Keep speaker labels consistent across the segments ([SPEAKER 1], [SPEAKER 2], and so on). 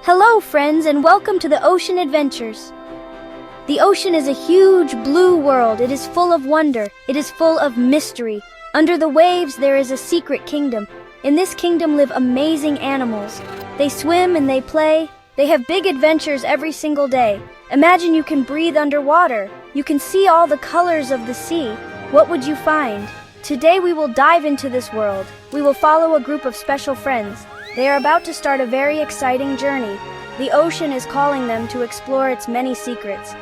[SPEAKER 1] Hello, friends, and welcome to the Ocean Adventures. The ocean is a huge blue world. It is full of wonder. It is full of mystery. Under the waves, there is a secret kingdom. In this kingdom live amazing animals. They swim and they play. They have big adventures every single day. Imagine you can breathe underwater. You can see all the colors of the sea. What would you find? Today we will dive into this world. We will follow a group of special friends. They are about to start a very exciting journey. The ocean is calling them to explore its many secrets.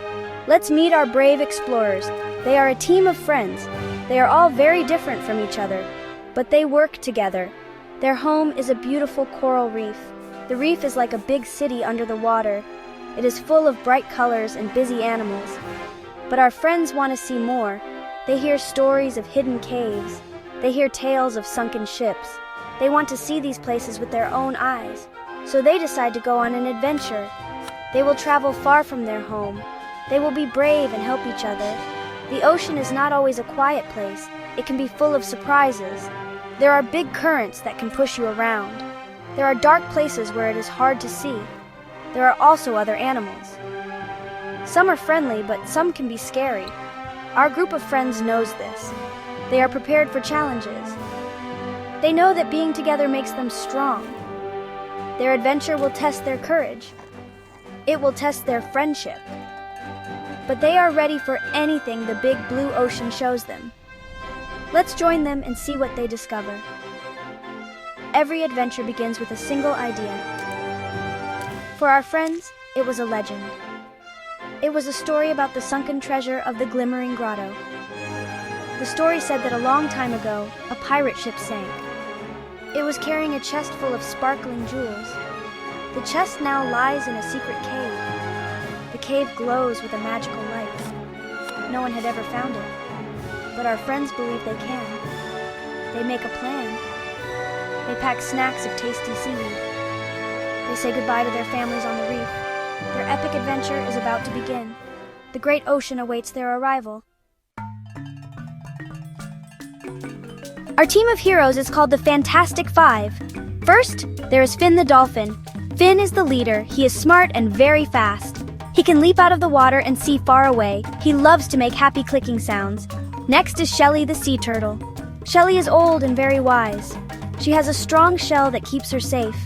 [SPEAKER 1] Let's meet our brave explorers. They are a team of friends. They are all very different from each other, but they work together. Their home is a beautiful coral reef. The reef is like a big city under the water. It is full of bright colors and busy animals. But our friends want to see more. They hear stories of hidden caves. They hear tales of sunken ships. They want to see these places with their own eyes, so they decide to go on an adventure. They will travel far from their home. They will be brave and help each other. The ocean is not always a quiet place. It can be full of surprises. There are big currents that can push you around. There are dark places where it is hard to see. There are also other animals. Some are friendly, but some can be scary. Our group of friends knows this. They are prepared for challenges. They know that being together makes them strong. Their adventure will test their courage. It will test their friendship. But they are ready for anything the big blue ocean shows them. Let's join them and see what they discover. Every adventure begins with a single idea. For our friends, it was a legend. It was a story about the sunken treasure of the glimmering grotto. The story said that a long time ago, a pirate ship sank. It was carrying a chest full of sparkling jewels. The chest now lies in a secret cave. The cave glows with a magical light. No one had ever found it, but our friends believe they can. They make a plan. They pack snacks of tasty seaweed. They say goodbye to their families on the reef. Their epic adventure is about to begin. The great ocean awaits their arrival. Our team of heroes is called the Fantastic Five. First, there is Finn the dolphin. Finn is the leader. He is smart and very fast. He can leap out of the water and see far away. He loves to make happy clicking sounds. Next is Shelly the sea turtle. Shelly is old and very wise. She has a strong shell that keeps her safe.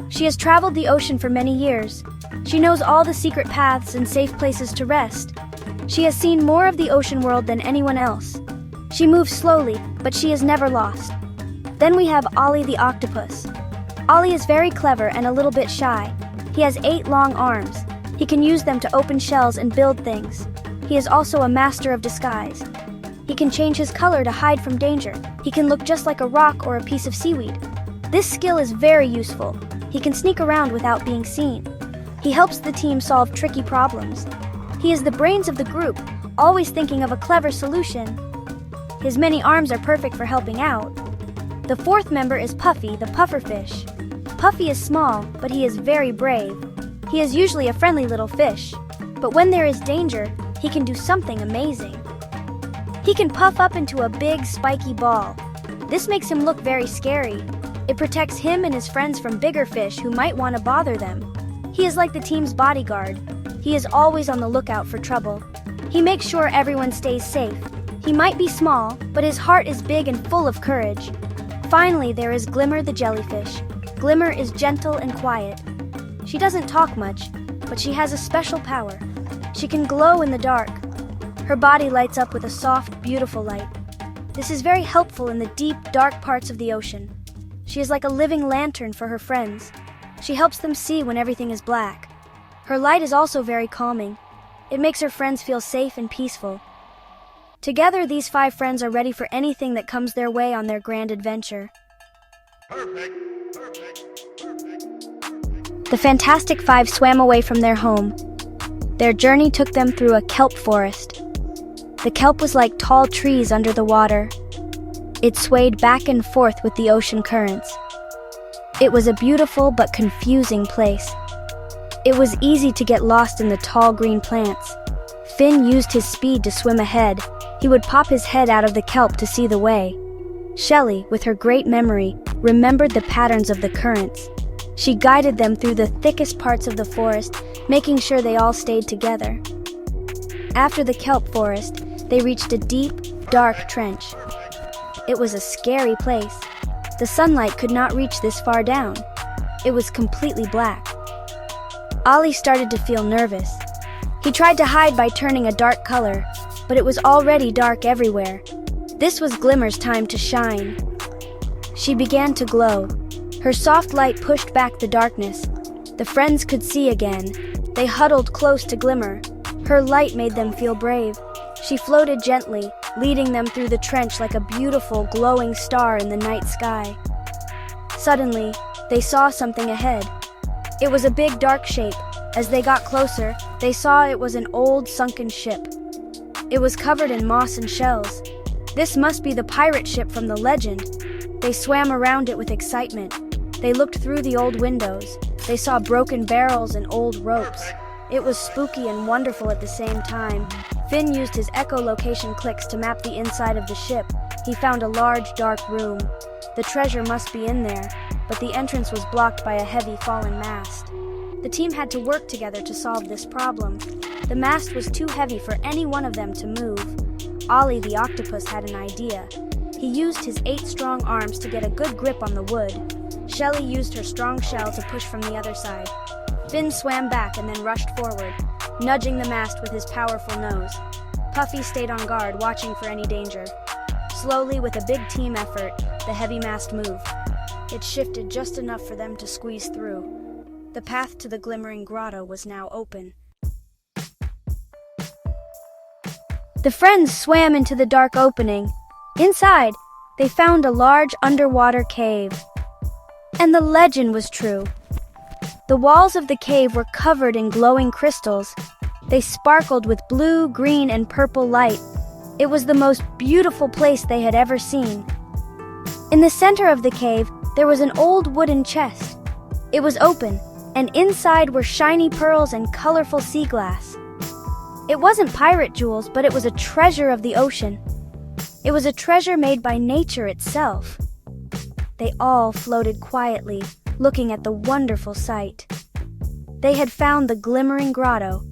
[SPEAKER 1] She has traveled the ocean for many years. She knows all the secret paths and safe places to rest. She has seen more of the ocean world than anyone else. She moves slowly, but she is never lost. Then we have Ollie the octopus. Ollie is very clever and a little bit shy. He has 8 long arms. He can use them to open shells and build things. He is also a master of disguise. He can change his color to hide from danger. He can look just like a rock or a piece of seaweed. This skill is very useful. He can sneak around without being seen. He helps the team solve tricky problems. He is the brains of the group, always thinking of a clever solution. His many arms are perfect for helping out. The 4th member is Puffy, the pufferfish. Puffy is small, but he is very brave. He is usually a friendly little fish, but when there is danger, he can do something amazing. He can puff up into a big, spiky ball. This makes him look very scary. It protects him and his friends from bigger fish who might want to bother them. He is like the team's bodyguard. He is always on the lookout for trouble. He makes sure everyone stays safe. He might be small, but his heart is big and full of courage. Finally, there is Glimmer the jellyfish. Glimmer is gentle and quiet. She doesn't talk much, but she has a special power. She can glow in the dark. Her body lights up with a soft, beautiful light. This is very helpful in the deep, dark parts of the ocean. She is like a living lantern for her friends. She helps them see when everything is black. Her light is also very calming. It makes her friends feel safe and peaceful. Together, these 5 friends are ready for anything that comes their way on their grand adventure. Perfect. The Fantastic Five swam away from their home. Their journey took them through a kelp forest. The kelp was like tall trees under the water. It swayed back and forth with the ocean currents. It was a beautiful but confusing place. It was easy to get lost in the tall green plants. Finn used his speed to swim ahead. He would pop his head out of the kelp to see the way. Shelly, with her great memory, remembered the patterns of the currents. She guided them through the thickest parts of the forest, making sure they all stayed together. After the kelp forest, they reached a deep, dark trench. It was a scary place. The sunlight could not reach this far down. It was completely black. Ollie started to feel nervous. He tried to hide by turning a dark color, but it was already dark everywhere. This was Glimmer's time to shine. She began to glow. Her soft light pushed back the darkness. The friends could see again. They huddled close to Glimmer. Her light made them feel brave. She floated gently, leading them through the trench like a beautiful, glowing star in the night sky. Suddenly, they saw something ahead. It was a big, dark shape. As they got closer, they saw it was an old, sunken ship. It was covered in moss and shells. This must be the pirate ship from the legend. They swam around it with excitement. They looked through the old windows. They saw broken barrels and old ropes. It was spooky and wonderful at the same time. Finn used his echolocation clicks to map the inside of the ship. He found a large, dark room. The treasure must be in there, but the entrance was blocked by a heavy fallen mast. The team had to work together to solve this problem. The mast was too heavy for any one of them to move. Ollie the octopus had an idea. He used his 8 strong arms to get a good grip on the wood. Shelly used her strong shell to push from the other side. Finn swam back and then rushed forward, nudging the mast with his powerful nose. Puffy stayed on guard, watching for any danger. Slowly, with a big team effort, the heavy mast moved. It shifted just enough for them to squeeze through. The path to the glimmering grotto was now open. The friends swam into the dark opening. Inside, they found a large underwater cave. And the legend was true. The walls of the cave were covered in glowing crystals. They sparkled with blue, green, and purple light. It was the most beautiful place they had ever seen. In the center of the cave, there was an old wooden chest. It was open, and inside were shiny pearls and colorful sea glass. It wasn't pirate jewels, but it was a treasure of the ocean. It was a treasure made by nature itself. They all floated quietly, looking at the wonderful sight. They had found the glimmering grotto,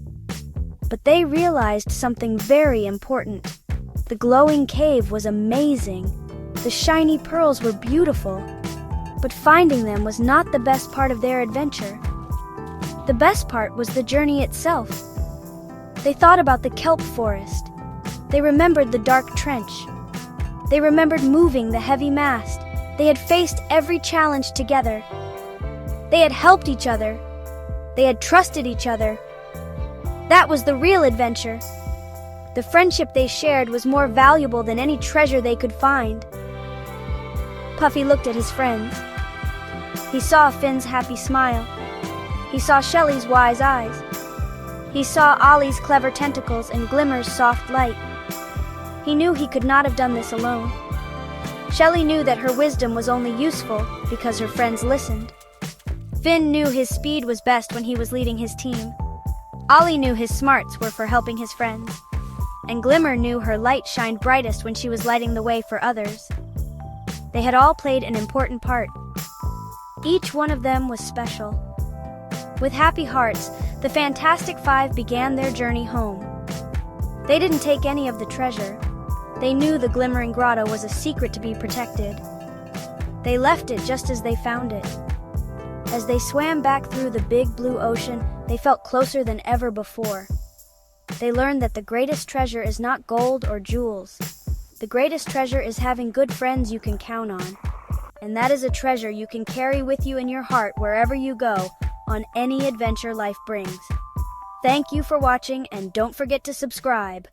[SPEAKER 1] but they realized something very important. The glowing cave was amazing. The shiny pearls were beautiful, but finding them was not the best part of their adventure. The best part was the journey itself. They thought about the kelp forest. They remembered the dark trench. They remembered moving the heavy mast. They had faced every challenge together. They had helped each other. They had trusted each other. That was the real adventure. The friendship they shared was more valuable than any treasure they could find. Puffy looked at his friends. He saw Finn's happy smile. He saw Shelly's wise eyes. He saw Ollie's clever tentacles and Glimmer's soft light. He knew he could not have done this alone. Shelly knew that her wisdom was only useful because her friends listened. Finn knew his speed was best when he was leading his team. Ollie knew his smarts were for helping his friends. And Glimmer knew her light shined brightest when she was lighting the way for others. They had all played an important part. Each one of them was special. With happy hearts, the Fantastic Five began their journey home. They didn't take any of the treasure. They knew the glimmering grotto was a secret to be protected. They left it just as they found it. As they swam back through the big blue ocean, they felt closer than ever before. They learned that the greatest treasure is not gold or jewels. The greatest treasure is having good friends you can count on. And that is a treasure you can carry with you in your heart wherever you go, on any adventure life brings. Thank you for watching, and don't forget to subscribe.